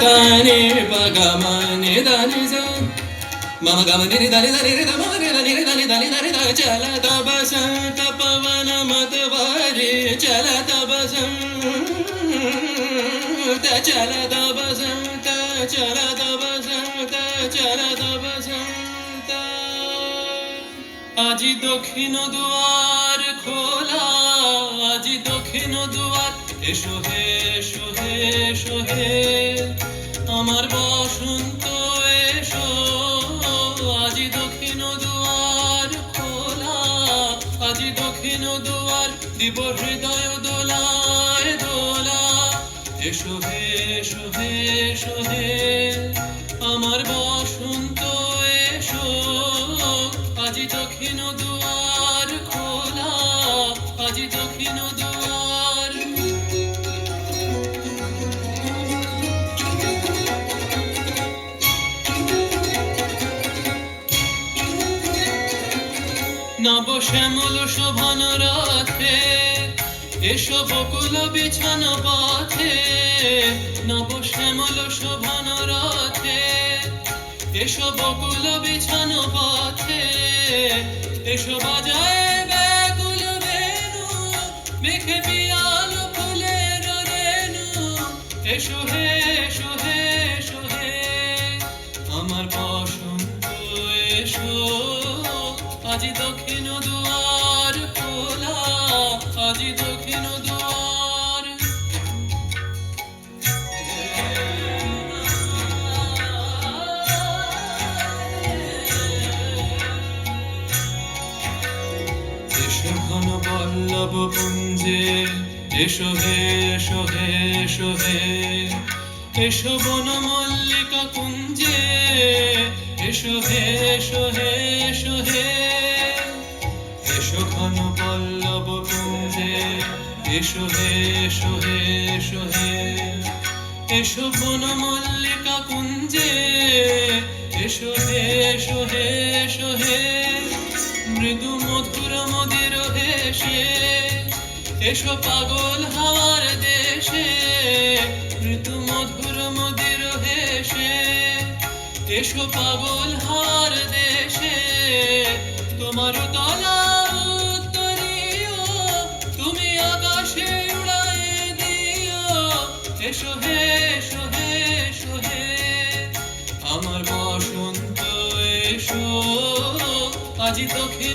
దని పగమని దని స మమ గమని దని దని ద మమ దని దని దని దని ద చలత బసంత పవన మతవారి చలత బసంత చలత బసంత చలత బసంత চলত বসন্ত আজি দক্ষিণ দুয়ার খোলা আজি দক্ষিণ দুয়ার এসো হে এসো হে এসো হে আমার বসন্ত এসো আজি দক্ষিণ দুয়ার খোলা আজি দক্ষিণ দুয়ার দিব হৃদয় দোলায় দোলা এসো হে এসো হে এসো হে আমার বসন্ত এসো আজি দক্ষিণ দুয়ার খোলা আজি দক্ষিণ দুয়ার নব শ্যামল শোভন রাতে এসো বকুল বিছানো পথে নব শ্যামল শোভন রাতে এসো বকুল বিছানো পথে এসো বাজায় ব্যাকুল বেণু মেঘে পিয়াল ফুলের রেণু এসো হে এসো হে এসো হে আমার বসন্ত এসো আজি দক্ষিণ দুয়ার খোলা আজি দক্ষিণ দুয়ার এসো ঘন বল্লভ পুঞ্জে এসো হে এসো হে এসো হে এসো বন মল্লিকা কুঞ্জে এসো হে এসো হে এসো হে এসো ঘন পল্লব পুঞ্জে এসো হে এসো হে এসো হে এসো বন মল্লিকা কুঞ্জে এসো হে এসো হে এসো হে মৃদু মধুর মদির হেসে এসো পাগল হাওয়ার দেশে মৃদু মধুর মদির হেসে এসো পাগল হাওয়ার দেশে তোমার তলা উত্তরীয় তুমি আকাশে উড়ায়ে দিও এসো হে এসো হে এসো হে আমার বসন্ত এসো আজি দক্ষিণ